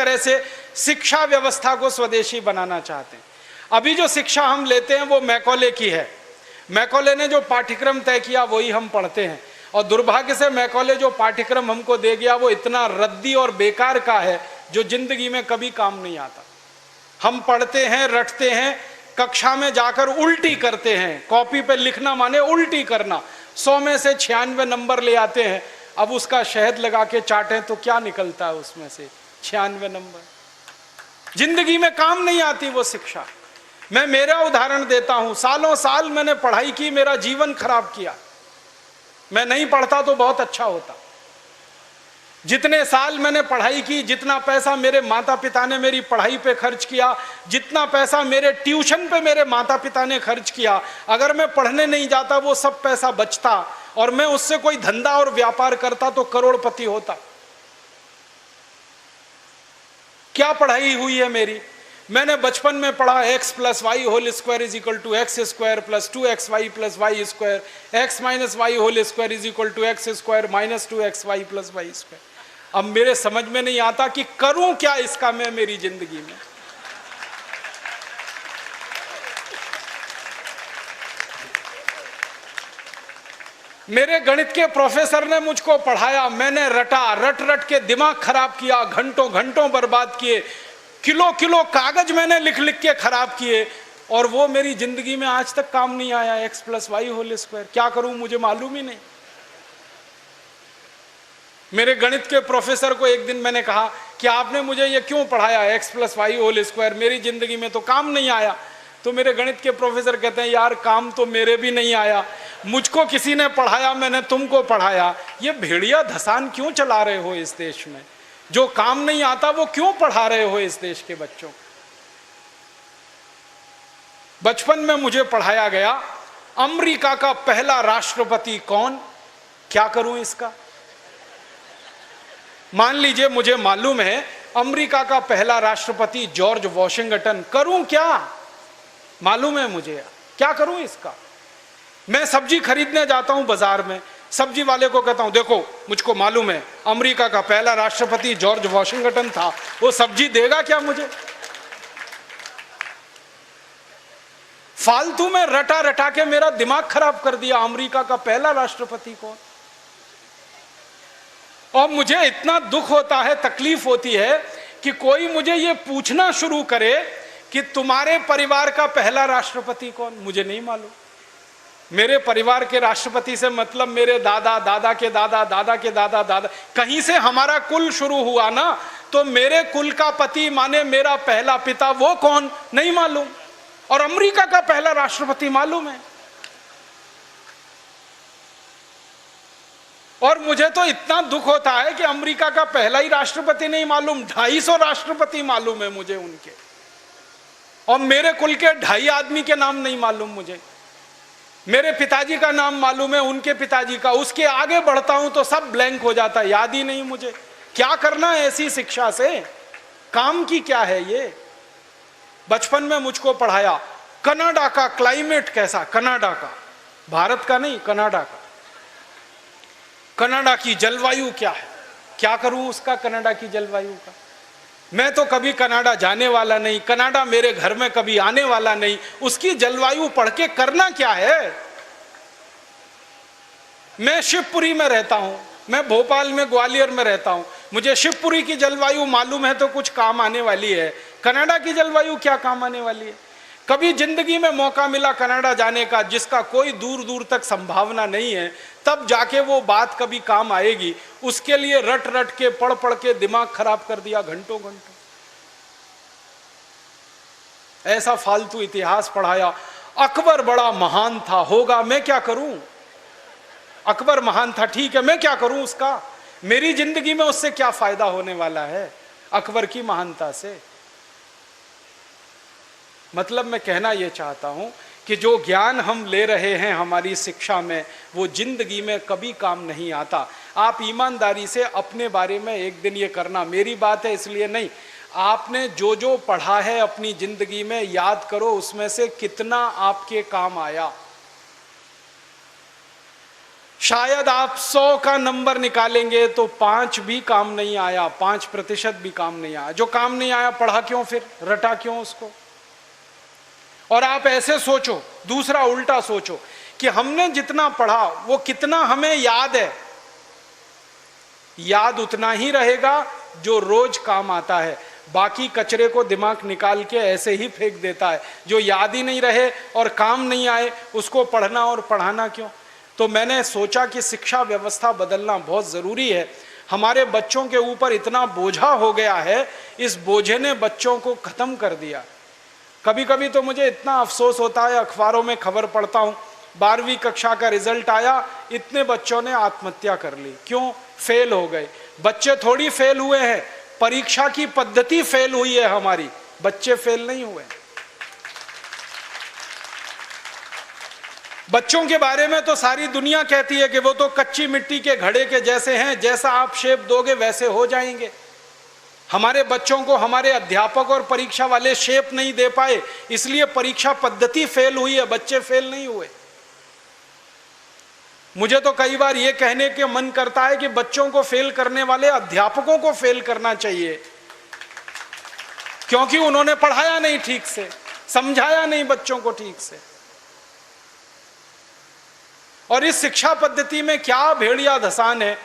तरह से शिक्षा व्यवस्था को स्वदेशी बनाना चाहते हैं। अभी जो शिक्षा हम लेते हैं वो मैकॉले की है, मैकॉले ने जो पाठ्यक्रम तय किया वही हम पढ़ते हैं, और दुर्भाग्य से मैकॉले जो पाठ्यक्रम हमको दे गया वो इतना रद्दी और बेकार का है जो जिंदगी में कभी काम नहीं आता। हम पढ़ते हैं, रटते हैं, कक्षा में जाकर उल्टी करते हैं, कॉपी पे लिखना माने उल्टी करना, 100 में से 96 नंबर ले आते हैं। अब उसका शहद लगा के चाटें तो क्या निकलता है उसमें से? 96 नंबर। जिंदगी में काम नहीं आती वो शिक्षा। मैं मेरा उदाहरण देता हूं, सालों साल मैंने पढ़ाई की, मेरा जीवन खराब किया। मैं नहीं पढ़ता तो बहुत अच्छा होता। जितने साल मैंने पढ़ाई की, जितना पैसा मेरे माता पिता ने मेरी पढ़ाई पे खर्च किया, जितना पैसा मेरे ट्यूशन पे मेरे माता पिता ने खर्च किया, अगर मैं पढ़ने नहीं जाता वो सब पैसा बचता और मैं उससे कोई धंधा और व्यापार करता तो करोड़पति होता। क्या पढ़ाई हुई है मेरी? मैंने बचपन में पढ़ा x + y whole square is equal to x square plus 2xy plus y square, x minus y whole square is equal to x square minus 2xy plus y square. अब मेरे समझ में नहीं आता कि करूं क्या इसका मैं मेरी जिंदगी में। मेरे गणित के प्रोफेसर ने मुझको पढ़ाया, मैंने रटा, रट रट के दिमाग खराब किया, घंटों घंटों बर्बाद किए, किलो किलो कागज मैंने लिख लिख के खराब किए, और वो मेरी जिंदगी में आज तक काम नहीं आया। x + y होल स्क्वायर क्या करूं मुझे मालूम ही नहीं। मेरे गणित के प्रोफेसर को एक दिन मैंने कहा कि आपने मुझे ये क्यों पढ़ाया x + y होल स्क्वायर, मेरी जिंदगी में तो काम नहीं आया। तो मेरे गणित के प्रोफेसर कहते हैं, यार काम तो मेरे भी नहीं आया, मुझको किसी ने पढ़ाया, मैंने तुमको पढ़ाया, ये भेड़िया धसान क्यों चला रहे हो इस देश में? जो काम नहीं आता वो क्यों पढ़ा रहे हो इस देश के बच्चों? बचपन में मुझे पढ़ाया गया अमेरिका का पहला राष्ट्रपति कौन, क्या करूं इसका? मान लीजिए मुझे मालूम है अमेरिका का पहला राष्ट्रपति जॉर्ज वॉशिंगटन, करूं क्या? मालूम है मुझे, क्या करूं इसका? मैं सब्जी खरीदने जाता हूं बाजार में, सब्जी वाले को कहता हूं देखो मुझको मालूम है अमेरिका का पहला राष्ट्रपति जॉर्ज वॉशिंगटन था, वो सब्जी देगा क्या मुझे? फालतू में रटा रटा के मेरा दिमाग खराब कर दिया। अमेरिका का पहला राष्ट्रपति कौन? और मुझे इतना दुख होता है, तकलीफ होती है कि कोई मुझे ये पूछना शुरू करे कि तुम्हारे परिवार का पहला राष्ट्रपति कौन? मुझे नहीं मालूम। मेरे परिवार के राष्ट्रपति से मतलब मेरे दादा, दादा के दादा, दादा के दादा, दादा, कहीं से हमारा कुल शुरू हुआ ना, तो मेरे कुल का पति माने मेरा पहला पिता, वो कौन नहीं मालूम। और अमेरिका का पहला राष्ट्रपति मालूम है। और मुझे तो इतना दुख होता है कि अमेरिका का पहला ही राष्ट्रपति नहीं मालूम, 250 राष्ट्रपति मालूम है मुझे उनके, और मेरे कुल के 2.5 आदमी के नाम नहीं मालूम मुझे। मेरे पिताजी का नाम मालूम है, उनके पिताजी का, उसके आगे बढ़ता हूं तो सब ब्लैंक हो जाता है, याद ही नहीं मुझे। क्या करना है ऐसी शिक्षा से? काम की क्या है ये? बचपन में मुझको पढ़ाया कनाडा का क्लाइमेट कैसा, कनाडा का, भारत का नहीं, कनाडा का। कनाडा की जलवायु क्या है, क्या करूं उसका कनाडा की जलवायु का? मैं तो कभी कनाडा जाने वाला नहीं, कनाडा मेरे घर में कभी आने वाला नहीं, उसकी जलवायु पढ़ के करना क्या है? मैं शिवपुरी में रहता हूं, मैं भोपाल में, ग्वालियर में रहता हूं, मुझे शिवपुरी की जलवायु मालूम है तो कुछ काम आने वाली है, कनाडा की जलवायु क्या काम आने वाली है? कभी जिंदगी में मौका मिला कनाडा जाने का, जिसका कोई दूर दूर तक संभावना नहीं है, तब जाके वो बात कभी काम आएगी। उसके लिए रट रट के, पढ़ पढ़ के दिमाग खराब कर दिया घंटों घंटों। ऐसा फालतू इतिहास पढ़ाया। अकबर बड़ा महान था, होगा, मैं क्या करूं? अकबर महान था, ठीक है, मैं क्या करूं उसका? मेरी जिंदगी में उससे क्या फायदा होने वाला है अकबर की महानता से? मतलब मैं कहना यह चाहता हूं कि जो ज्ञान हम ले रहे हैं हमारी शिक्षा में, वो जिंदगी में कभी काम नहीं आता। आप ईमानदारी से अपने बारे में एक दिन ये करना, मेरी बात है इसलिए नहीं, आपने जो जो पढ़ा है अपनी जिंदगी में याद करो, उसमें से कितना आपके काम आया। शायद आप 100 का नंबर निकालेंगे तो 5 भी काम नहीं आया, 5% भी काम नहीं आया। जो काम नहीं आया पढ़ा क्यों, फिर रटा क्यों उसको? और आप ऐसे सोचो, दूसरा उल्टा सोचो कि हमने जितना पढ़ा वो कितना हमें याद है। याद उतना ही रहेगा जो रोज काम आता है, बाकी कचरे को दिमाग निकाल के ऐसे ही फेंक देता है। जो याद ही नहीं रहे और काम नहीं आए उसको पढ़ना और पढ़ाना क्यों? तो मैंने सोचा कि शिक्षा व्यवस्था बदलना बहुत ज़रूरी है। हमारे बच्चों के ऊपर इतना बोझा हो गया है, इस बोझे ने बच्चों को ख़त्म कर दिया। कभी कभी तो मुझे इतना अफसोस होता है, अखबारों में खबर पढ़ता हूँ 12वीं कक्षा का रिजल्ट आया, इतने बच्चों ने आत्महत्या कर ली। क्यों? फेल हो गए। बच्चे थोड़ी फेल हुए हैं, परीक्षा की पद्धति फेल हुई है हमारी, बच्चे फेल नहीं हुए। बच्चों के बारे में तो सारी दुनिया कहती है कि वो तो कच्ची मिट्टी के घड़े के जैसे हैं, जैसा आप शेप दोगे वैसे हो जाएंगे। हमारे बच्चों को हमारे अध्यापक और परीक्षा वाले शेप नहीं दे पाए, इसलिए परीक्षा पद्धति फेल हुई है, बच्चे फेल नहीं हुए। मुझे तो कई बार ये कहने के मन करता है कि बच्चों को फेल करने वाले अध्यापकों को फेल करना चाहिए, क्योंकि उन्होंने पढ़ाया नहीं ठीक से, समझाया नहीं बच्चों को ठीक से। और इस शिक्षा पद्धति में क्या भेड़िया धसान है